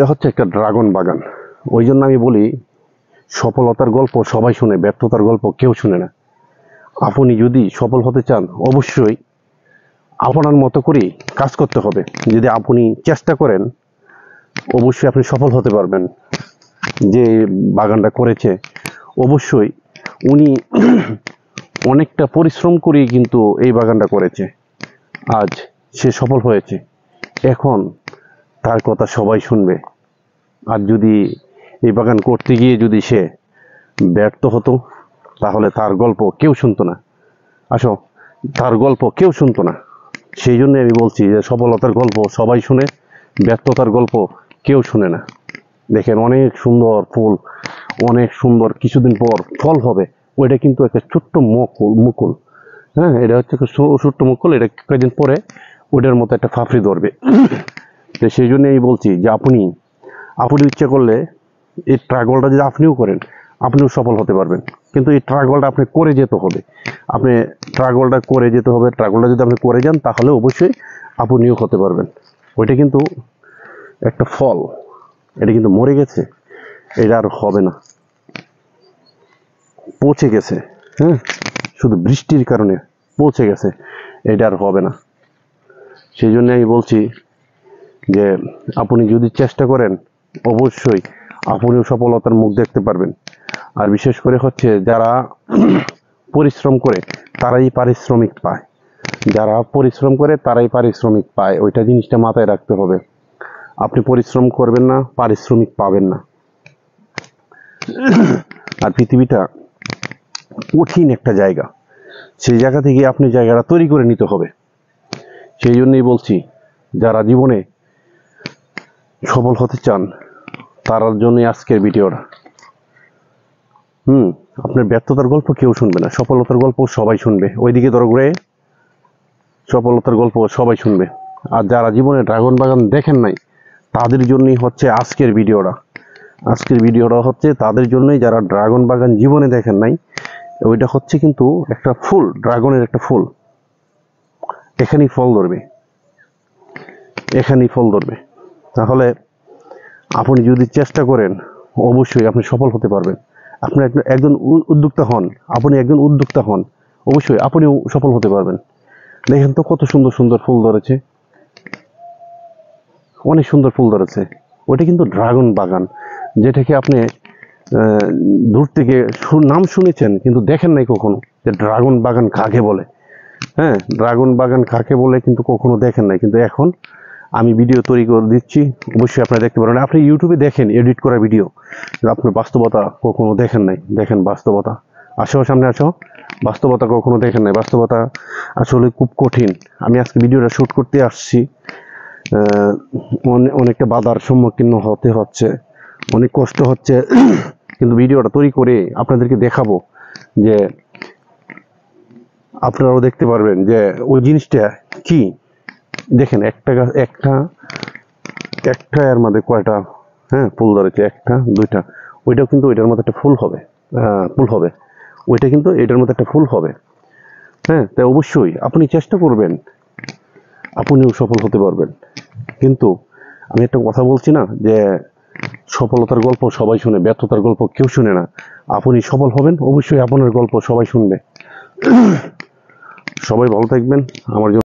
ওইটা হচ্ছে একটা ড্রাগন বাগান। ওই জন্য আমি বলি সফলতার গল্প সবাই শুনে, ব্যর্থতার গল্প কেউ শুনে না। আপনি যদি সফল হতে চান অবশ্যই আপনার মতো করেই কাজ করতে হবে। যদি আপনি চেষ্টা করেন অবশ্যই আপনি সফল হতে পারবেন। যে বাগানটা করেছে অবশ্যই উনি অনেকটা পরিশ্রম করেই কিন্তু এই বাগানটা করেছে, আজ সে সফল হয়েছে। এখন তার কথা সবাই শুনবে। আর যদি এই বাগান করতে গিয়ে যদি সে ব্যর্থ হতো তাহলে তার গল্প কেউ শুনতো না। আসো, তার গল্প কেউ শুনতো না। সেই জন্য আমি বলছি যে সফলতার গল্প সবাই শুনে, ব্যর্থতার গল্প কেউ শুনে না। দেখেন অনেক সুন্দর ফুল, অনেক সুন্দর, কিছুদিন পর ফল হবে। ওইটা কিন্তু একটা ছোট্ট মুকুল, হ্যাঁ, এটা হচ্ছে ছোট্ট মুকুল। এটা কয়েকদিন পরে ওইটার মতো একটা ফাফড়ি ধরবে। তো সেই জন্য আমি বলছি যে আপনি ইচ্ছা করলে এই ট্রাগলটা যদি আপনিও করেন আপনিও সফল হতে পারবেন। কিন্তু এই ট্রাগলটা আপনি করে যেতে হবে। আপনি ট্রাগলটা করে যেতে হবে। ট্রাগলটা যদি আপনি করে যান তাহলে অবশ্যই আপনিও হতে পারবেন। ওইটা কিন্তু একটা ফল, এটা কিন্তু মরে গেছে, এটা আর হবে না, পচে গেছে। হ্যাঁ, শুধু বৃষ্টির কারণে পচে গেছে, এটা আর হবে না। সেই জন্য আমি বলছি যে আপনি যদি চেষ্টা করেন অবশ্যই আপনিও সফলতার মুখ দেখতে পারবেন। আর বিশেষ করে হচ্ছে যারা পরিশ্রম করে তারাই পারিশ্রমিক পায়। যারা পরিশ্রম করে তারাই পারিশ্রমিক পায়, ওইটা জিনিসটা মাথায় রাখতে হবে। আপনি পরিশ্রম করবেন না, পারিশ্রমিক পাবেন না। আর পৃথিবীটা কঠিন একটা জায়গা, সেই জায়গা থেকে আপনি জায়গাটা তৈরি করে নিতে হবে। সেই জন্যই বলছি যারা জীবনে সফল হতে চান তার জন্যই আজকের ভিডিওটা। আপনার ব্যর্থতার গল্প কেউ শুনবে না, সফলতার গল্প সবাই শুনবে। ওইদিকে দরগড়ে সফলতার গল্প সবাই শুনবে। আর যারা জীবনে ড্রাগন বাগান দেখেন নাই তাদের জন্যই হচ্ছে আজকের ভিডিওটা। আজকের ভিডিওটা হচ্ছে তাদের জন্যই যারা ড্রাগন বাগান জীবনে দেখেন নাই। ওইটা হচ্ছে কিন্তু একটা ফুল, ড্রাগনের একটা ফুল। এখানেই ফল ধরবে, এখানেই ফল ধরবে। তাহলে আপনি যদি চেষ্টা করেন অবশ্যই আপনি সফল হতে পারবেন। আপনি একজন উদ্যোক্তা হন, আপনি একজন উদ্যোক্তা হন, অবশ্যই আপনিও সফল হতে পারবেন। দেখেন তো কত সুন্দর সুন্দর ফুল ধরেছে, অনেক সুন্দর ফুল ধরেছে। ওইটা কিন্তু ড্রাগন বাগান, যেটাকে আপনি দূর থেকে নাম শুনেছেন কিন্তু দেখেন নাই কখনো যে ড্রাগন বাগান কাকে বলে। হ্যাঁ, ড্রাগন বাগান কাকে বলে কিন্তু কখনো দেখেন নাই। কিন্তু এখন আমি ভিডিও তৈরি করে দিচ্ছি, অবশ্যই আপনারা দেখতে পারেন। আপনি ইউটিউবে দেখেন এডিট করা ভিডিও, আপনার বাস্তবতা কখনো দেখেন নাই। দেখেন বাস্তবতা, আসো সামনে আসো। বাস্তবতা কখনো দেখেন নাই, বাস্তবতা আসলে খুব কঠিন। আমি আজকে ভিডিওটা শ্যুট করতে আসছি, অনেকটা বাধার সম্মুখীন হতে হচ্ছে, অনেক কষ্ট হচ্ছে। কিন্তু ভিডিওটা তৈরি করে আপনাদেরকে দেখাবো যে আপনারাও দেখতে পারবেন যে ওই জিনিসটা কি। দেখেন একটা গাছ, একটা এর মধ্যে কয়টা ফুল ধরেছে, একটা দুইটা। ওইটাও কিন্তু ওইটার মধ্যে একটা ফুল হবে, ওইটা কিন্তু এটার মধ্যে একটা ফুল হবে। হ্যাঁ, তাই অবশ্যই আপনি চেষ্টা করবেন, আপনিও সফল হতে পারবেন। কিন্তু আমি একটা কথা বলছি না যে সফলতার গল্প সবাই শুনে, ব্যর্থতার গল্প কেউ শুনে না। আপনি সফল হবেন অবশ্যই আপনার গল্প সবাই শুনবে। সবাই ভালো থাকবেন। আমার জন্য